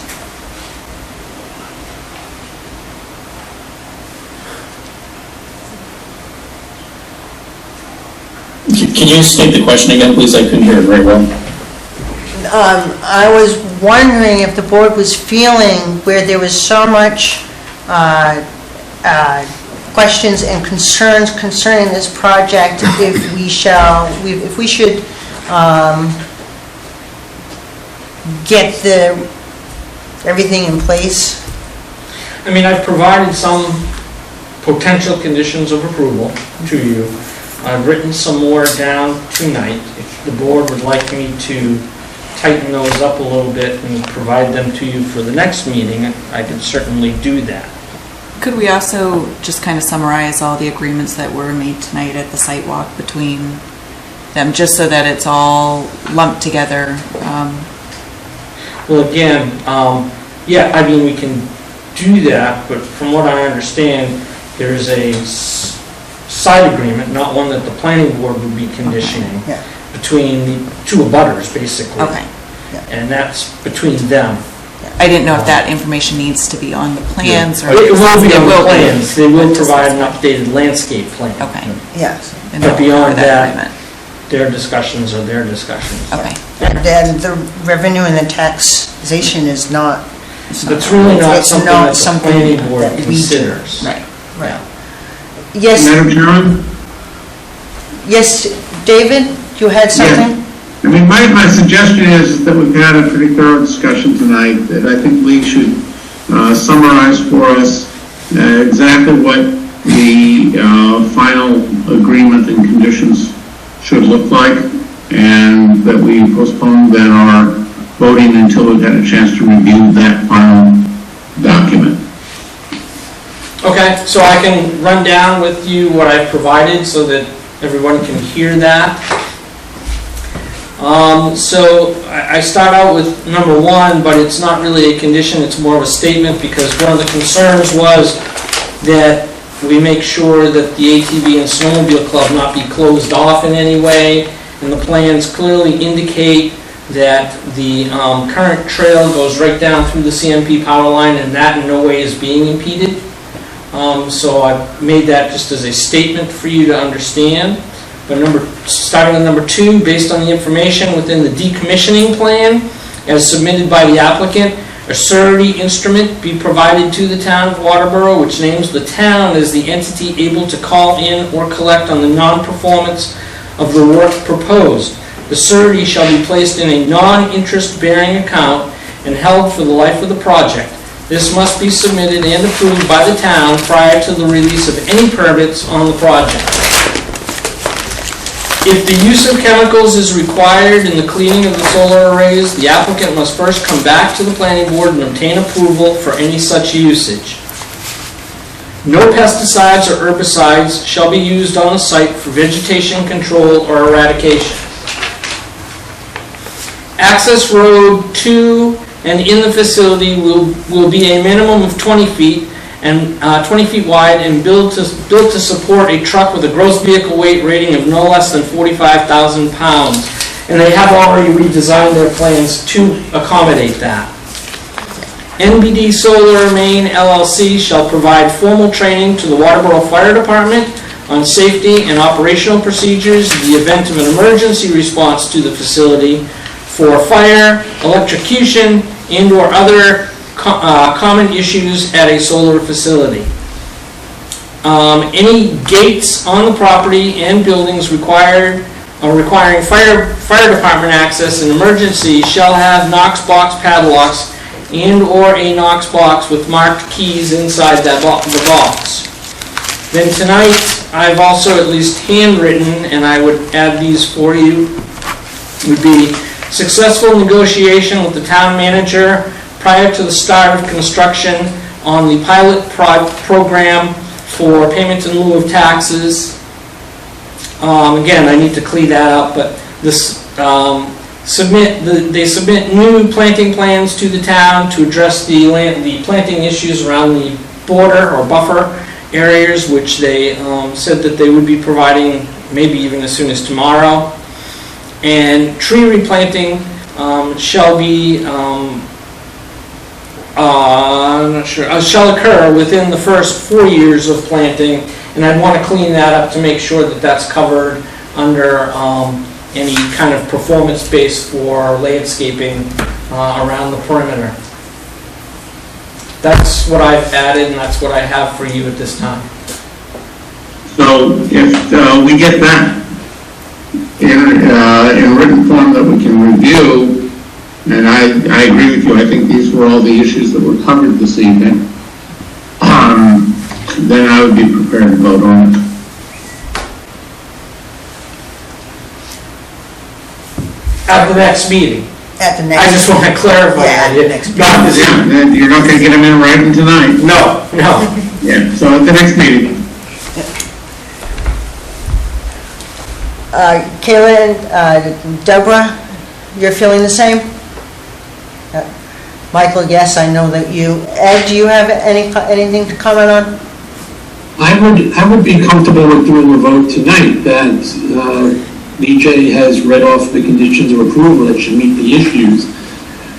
Can you state the question again, please? I couldn't hear it very well. I was wondering if the board was feeling where there was so much questions and concerns concerning this project, if we should get everything in place. I mean, I've provided some potential conditions of approval to you. I've written some more down tonight. If the board would like me to tighten those up a little bit and provide them to you for the next meeting, I could certainly do that. Could we also just kind of summarize all the agreements that were made tonight at the site walk between them, just so that it's all lumped together? Well, again, yeah, I mean, we can do that, but from what I understand, there's a side agreement, not one that the planning board would be conditioning, between the two abutters, basically. Okay. And that's between them. I didn't know if that information needs to be on the plans or... It will be on the plans. They will provide an updated landscape plan. Okay. Yes. But beyond that, their discussions are their discussions. Okay. And then the revenue and the taxation is not... It's really not something that the something planning board that we do. considers. Right, right. Yes. Madam Chairman? Yes, David, you had something? I mean, my suggestion is that we've had a pretty thorough discussion tonight, that I think Lee should summarize for us exactly what the final agreement and conditions should look like, and that we postpone then our voting until we've had a chance to review that final document. Okay, so I can run down with you what I've provided so that everyone can hear that. So I start out with number one, but it's not really a condition, it's more of a statement, because one of the concerns was that we make sure that the ATV and snowmobile club not be closed off in any way, and the plans clearly indicate that the current trail goes right down through the CMP power line, and that in no way is being impeded. So I made that just as a statement for you to understand. But starting with number two, based on the information within the decommissioning plan as submitted by the applicant, a surety instrument be provided to the town of Waterboro, which names the town as the entity able to call in or collect on the non-performance of the work proposed. The surety shall be placed in a non-interest bearing account and held for the life of the project. This must be submitted and approved by the town prior to the release of any permits on the project. If the use of chemicals is required in the cleaning of the solar arrays, the applicant must first come back to the planning board and obtain approval for any such usage. No pesticides or herbicides shall be used on the site for vegetation control or eradication. Access road to and in the facility will be a minimum of 20 feet and 20 feet wide and built to support a truck with a gross vehicle weight rating of no less than 45,000 pounds. And they have already redesigned their plans to accommodate that. NBD Solar Maine LLC shall provide formal training to the Waterboro Fire Department on safety and operational procedures in the event of an emergency response to the facility for fire, electrocution, and/or other common issues at a solar facility. Any gates on the property and buildings requiring fire department access in emergency shall have Knox box padlocks and/or a Knox box with marked keys inside the box. Then tonight, I've also at least handwritten, and I would add these for you, would be successful negotiation with the town manager prior to the start of construction on the pilot program for payment in lieu of taxes. Again, I need to clean that up, but this they submit new planting plans to the town to address the planting issues around the border or buffer areas, which they said that they would be providing maybe even as soon as tomorrow. And tree replanting shall be shall occur within the first 4 years of planting, and I'd want to clean that up to make sure that that's covered under any kind of performance base for landscaping around the perimeter. That's what I've added, and that's what I have for you at this time. So if we get that in written form that we can review, and I agree with you, I think these were all the issues that were covered this evening, then I would be prepared to vote on it. At the next meeting. At the next. I just want to clarify. Yeah, at the next meeting. Yeah, you're not going to get them in writing tonight. No. Yeah, so at the next meeting. Kayla and Deborah, you're feeling the same? Michael, yes, I know that you. Ed, do you have anything to comment on? I would be comfortable with doing a vote tonight that BJ has read off the conditions of approval that should meet the issues.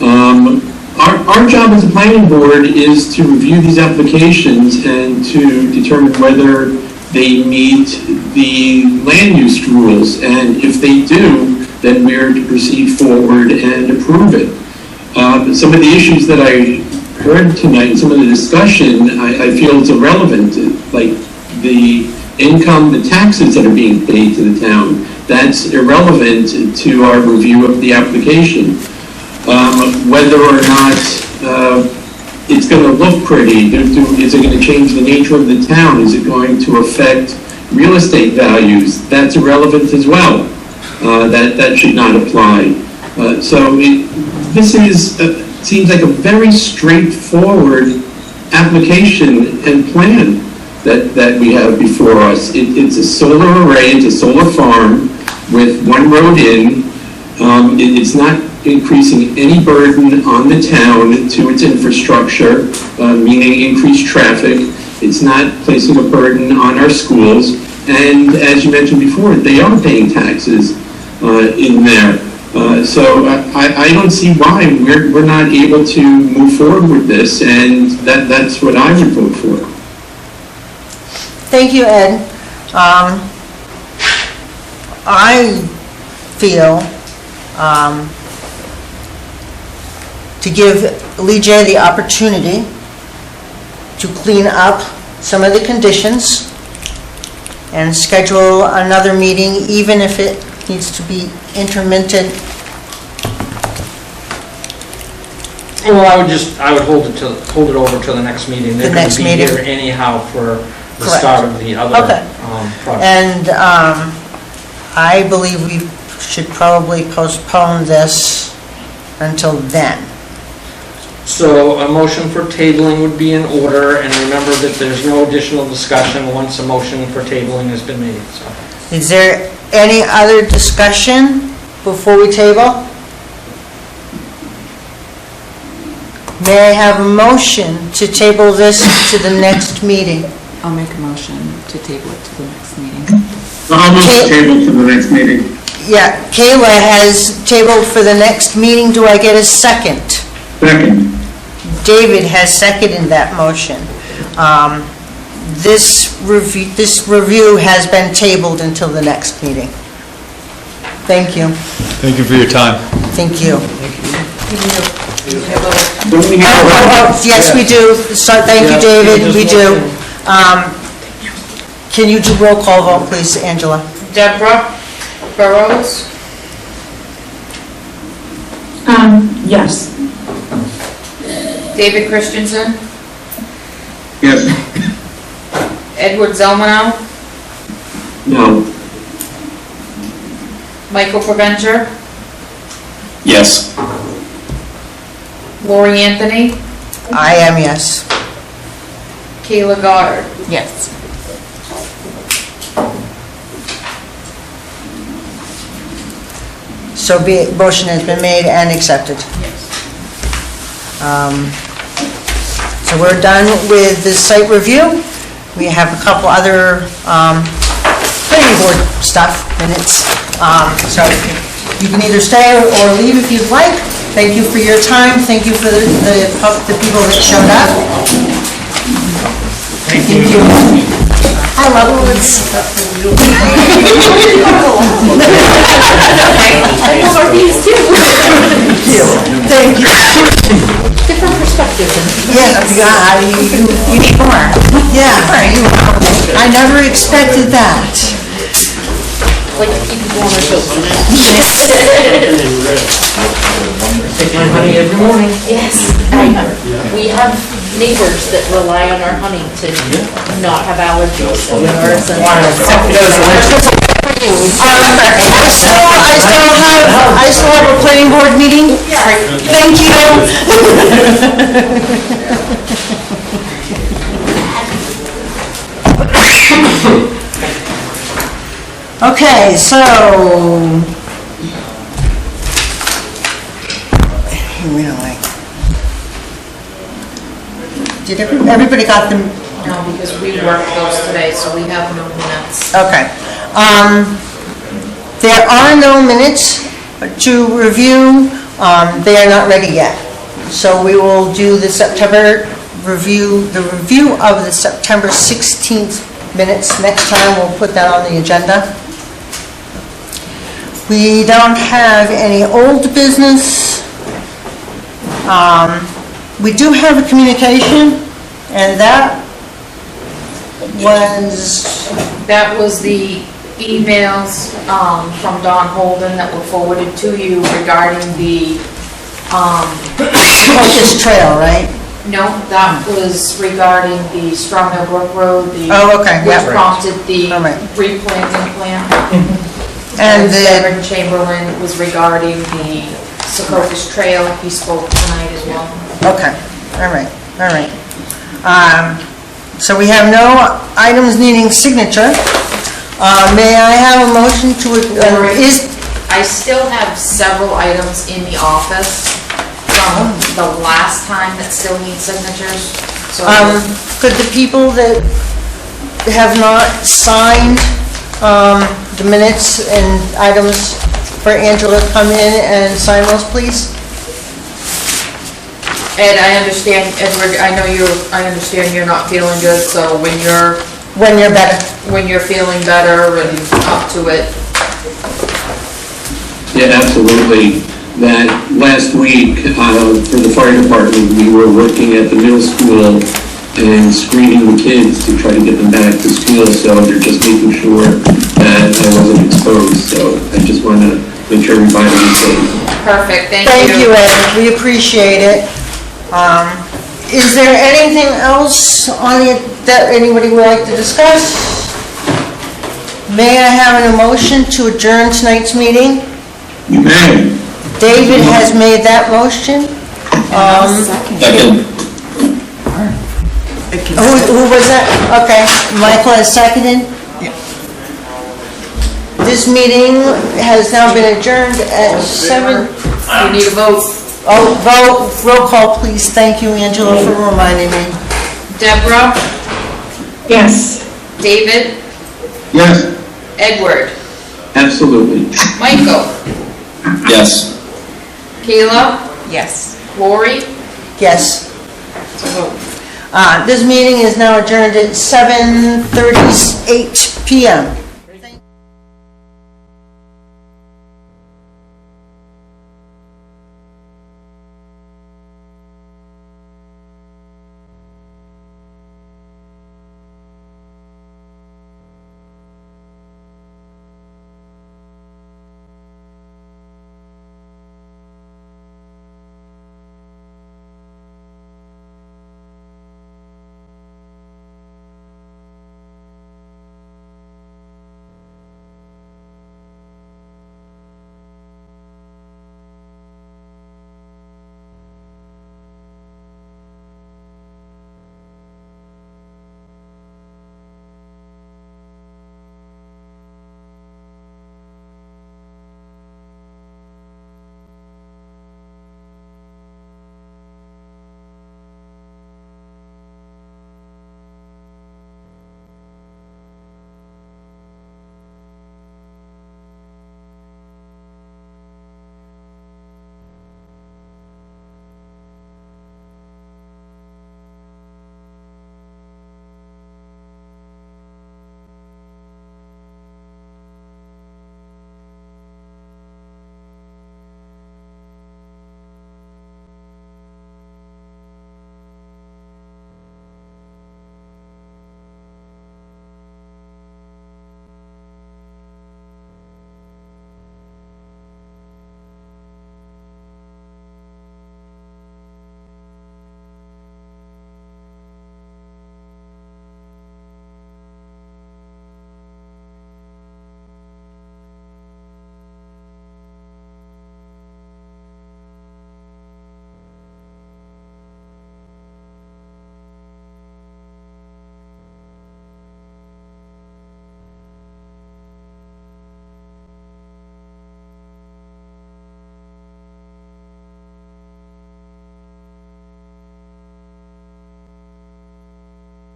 Our job as a planning board is to review these applications and to determine whether they meet the land use rules. And if they do, then we're to proceed forward and approve it. Some of the issues that I heard tonight, some of the discussion, I feel is irrelevant, like the income, the taxes that are being paid to the town. That's irrelevant to our review of the application. Whether or not it's going to look pretty, is it going to change the nature of the town? Is it going to affect real estate values? That's irrelevant as well. That should not apply. This seems like a very straightforward application and plan that we have before us. It's a solar array, it's a solar farm with one road in. It's not increasing any burden on the town to its infrastructure, meaning increased traffic. It's not placing a burden on our schools. And as you mentioned before, they are paying taxes in there. So I don't see why we're not able to move forward with this, and that's what I would vote for. Thank you, Ed. I feel to give Lee J the opportunity to clean up some of the conditions and schedule another meeting, even if it needs to be intermittent. Well, I would hold it over to the next meeting. They're going to be here anyhow for the start of the other project. And I believe we should probably postpone this until then. So a motion for tabling would be in order, and remember that there's no additional discussion once a motion for tabling has been made. So. Is there any other discussion before we table? May I have a motion to table this to the next meeting? I'll make a motion to table it to the next meeting. I'll move the table to the next meeting. Yeah, Kayla has tabled for the next meeting. Do I get a second? Second. David has seconded that motion. This review has been tabled until the next meeting. Thank you. Thank you for your time. Thank you. Yes, we do. So, thank you, David. We do. Can you do roll call vote, please, Angela? Deborah Burrows? Yes. David Christensen? Yes. Edward Zelmanow? No. Michael Preventure? Yes. Lori Anthony? I am yes. Kayla Goddard? Yes. So motion has been made and accepted. So we're done with the site review. We have a couple other planning board stuff minutes. So you can either stay or leave if you'd like. Thank you for your time. Thank you for the people that showed up. Thank you. I love words. Thank you. Different perspective. Yeah, you need more. Yeah, I never expected that. Like people go on their toes. Take my honey every morning. Yes. We have neighbors that rely on our honey to not have allergies. So we are I still have a planning board meeting. Thank you. Okay, so did everybody got them? No, because we worked those today, so we have no minutes. Okay. There are no minutes to review. They are not ready yet. So we will do the September review, the review of the September 16th minutes. Next time we'll put that on the agenda. We don't have any old business. We do have a communication, and that was the emails from Don Holden that were forwarded to you regarding the Sokokis Trail, right? No, that was regarding the Straw Mill Brook Road, which prompted the replanting plan. And Devin Chamberlain was regarding the Sokokis Trail. He spoke tonight as well. Okay, all right. So we have no items needing signature. May I have a motion to, I still have several items in the office from the last time that still need signatures. So could the people that have not signed the minutes and items for Angela come in and sign those, please? Ed, I understand, Edward, I understand you're not feeling good, so when you're better. When you're feeling better and up to it. Yeah, absolutely. That last week, for the fire department, we were working at the middle school and screening the kids to try to get them back to school, so they're just making sure that I wasn't exposed, so I just want to make sure everybody is safe. Perfect, thank you. Thank you, Ed, we appreciate it. Is there anything else that anybody would like to discuss? May I have an motion to adjourn tonight's meeting? You may. David has made that motion. Second. Who was that? Okay, Michael has seconded. This meeting has now been adjourned at 7. You need a vote. Oh, vote, roll call, please. Thank you, Angela, for reminding me. Deborah? Yes. David? Yes. Edward? Absolutely. Michael? Yes. Kayla? Yes. Lori? Yes. So vote. This meeting is now adjourned at 7:38 p.m.